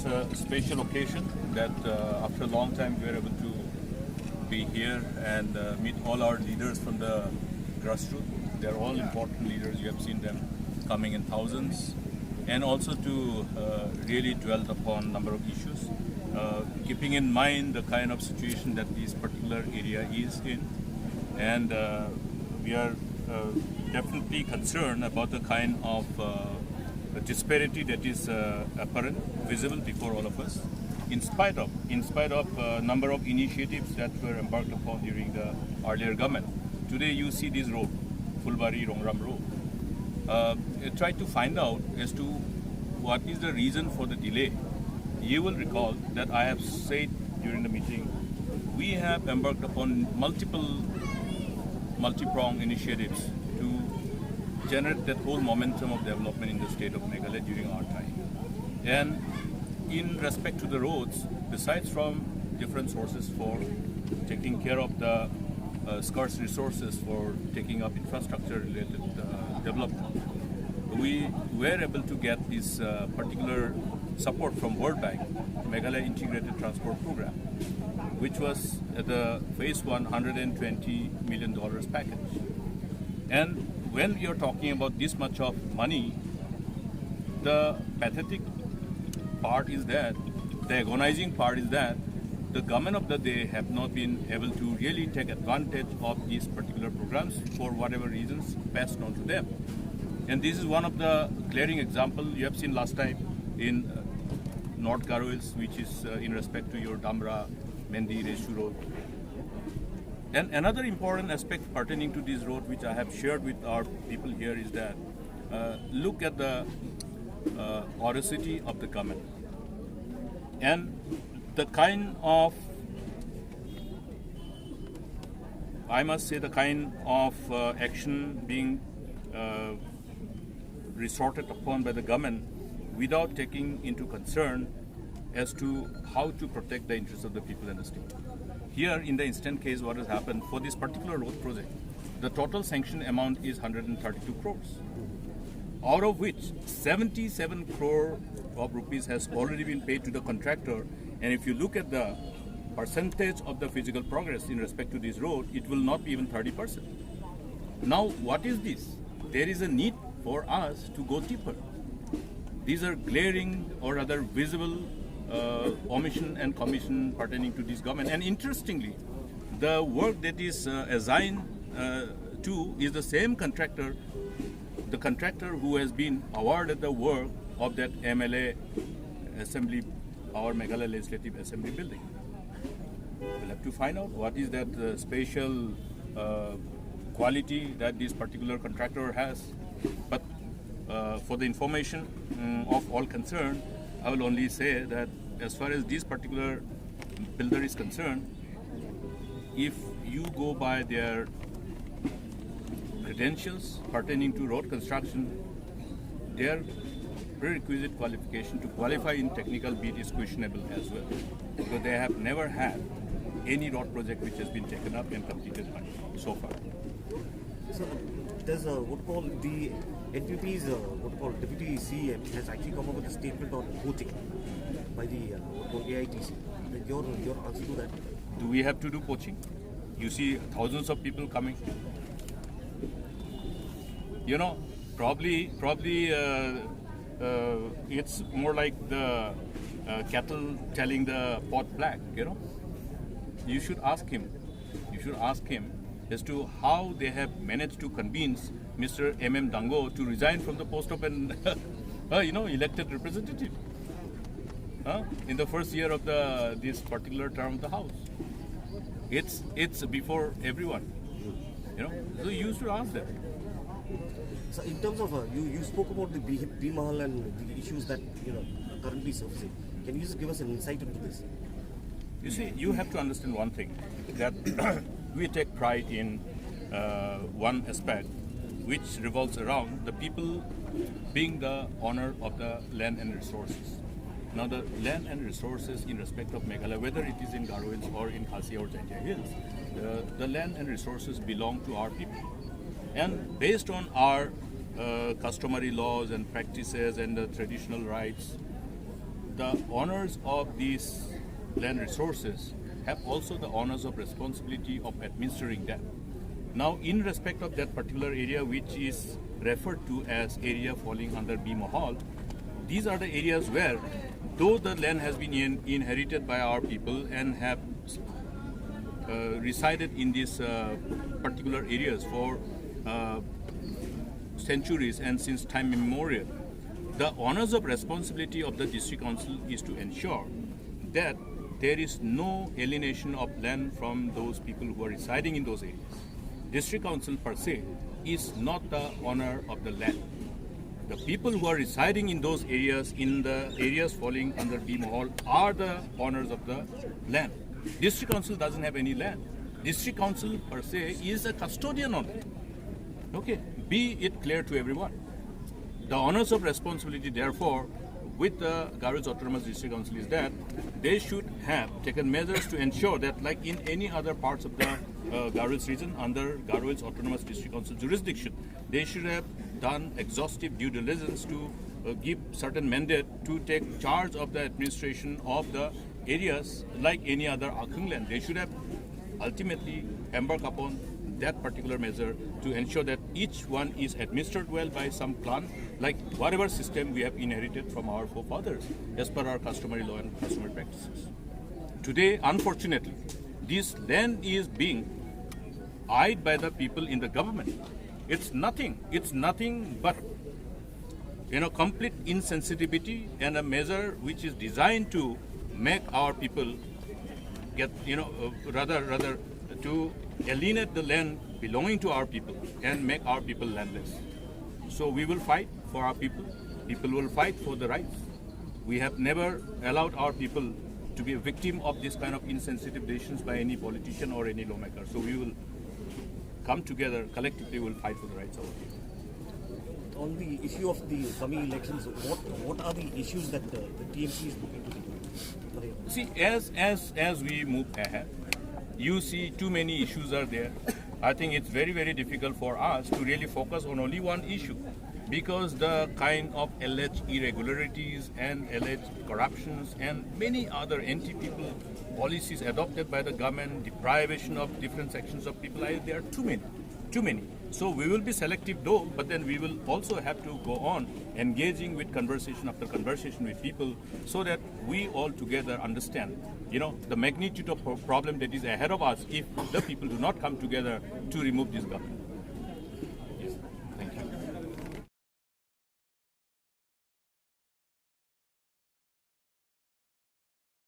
it's a special occasion that after a long time we are able to be here and meet all our leaders from the grassroots. They're all important leaders. You have seen them coming in thousands. And also to really dwell upon a number of issues, keeping in mind the kind of situation that this particular area is in. And we are definitely concerned about the kind of disparity that is apparent, visible before all of us. In spite of number of initiatives that were embarked upon during the earlier government, today you see this road, Phulbari Rongram road. Try to find out as to what is the reason for the delay. You will recall that I have said during the meeting, we have embarked upon multi-pronged initiatives to generate that whole momentum of development in the state of Meghalaya during our time. And in respect to the roads, besides from different sources for taking care of the scarce resources for taking up infrastructure-related development, we were able to get this particular support from World Bank, Meghalaya Integrated Transport Program, which was at the phase 1, $120 million package. And when we are talking about this much of money, the pathetic part is that, the agonizing part is that the government of the day have not been able to really take advantage of these particular programs for whatever reasons passed on to them. And this is one of the glaring examples you have seen last time in North Garo Hills, which is in respect to your Damra, Mendi, Reshu road. And another important aspect pertaining to this road, which I have shared with our people here, is that look at the audacity of the government and the kind of, I must say, the kind of action being resorted upon by the government without taking into concern as to how to protect the interests of the people in the state. Here, in the instant case, what has happened for this particular road project, the total sanction amount is 132 crores, out of which 77 crore of rupees has already been paid to the contractor. And if you look at the percentage of the physical progress in respect to this road, it will not be even 30%. Now, what is this? There is a need for us to go deeper. These are glaring or rather visible omission and commission pertaining to this government. And interestingly, the work that is assigned to is the same contractor, the contractor who has been awarded the work of that MLA Assembly, our Meghalaya Legislative Assembly building. We'll have to find out what is that special quality that this particular contractor has. But for the information of all concerned, I will only say that as far as this particular builder is concerned, if you go by their credentials pertaining to road construction, their prerequisite qualification to qualify in technical bit is questionable as well, because they have never had any road project which has been taken up and completed so far. So there's what call the NPP's what called Deputy CM has actually come up with a statement on poaching by the what called AITC. Your answer to that? Do we have to do poaching? You see thousands of people coming. You know, probably it's more like the cattle telling the pot black. You know, you should ask him. You should ask him as to how they have managed to convince Mr. M.M. Dango to resign from the post of an elected representative in the first year of this particular term of the House. It's before everyone, you know. So you should ask them. So in terms of you spoke about the B-Mahal and the issues that currently surfacing. Can you just give us an insight into this? You see, you have to understand one thing, that we take pride in one aspect, which revolves around the people being the owner of the land and resources. Now, the land and resources in respect of Meghalaya, whether it is in Garo Hills or in Khasi or Jaintia Hills, the land and resources belong to our people. And based on our customary laws and practices and the traditional rights, the owners of these land resources have also the honors of responsibility of administering that. Now, in respect of that particular area, which is referred to as area falling under B Mahal, these are the areas where, though the land has been inherited by our people and have resided in these particular areas for centuries and since time immemorial, the honors of responsibility of the district council is to ensure that there is no alienation of land from those people who are residing in those areas. District council per se is not the owner of the land. The people who are residing in those areas, in the areas falling under B Mahal, are the owners of the land. District council doesn't have any land. District council per se is a custodian of it. Okay, be it clear to everyone. The honors of responsibility, therefore, with the Garhwals Autonomous District Council is that they should have taken measures to ensure that, like in any other parts of the Garhwals region under Garhwals Autonomous District Council jurisdiction, they should have done exhaustive due diligence to give certain mandate to take charge of the administration of the areas like any other Akhung land. They should have ultimately embarked upon that particular measure to ensure that each one is administered well by some clan, like whatever system we have inherited from our forefathers as per our customary law and customary practices. Today, unfortunately, this land is being eyed by the people in the government. It's nothing but complete insensitivity and a measure which is designed to make our people get, rather to alienate the land belonging to our people and make our people landless. So we will fight for our people. People will fight for the rights. We have never allowed our people to be a victim of this kind of insensitive decisions by any politician or any lawmaker. So we will come together, collectively will fight for the rights of our people. On the issue of the coming elections, what are the issues that the TMC is looking to do? See, as we move ahead, you see too many issues are there. I think it's very, very difficult for us to really focus on only one issue, because the kind of alleged irregularities and alleged corruptions and many other anti-people policies adopted by the government, deprivation of different sections of people, there are too many. So we will be selective though, but then we will also have to go on engaging with conversation after conversation with people so that we all together understand, the magnitude of problem that is ahead of us if the people do not come together to remove this government.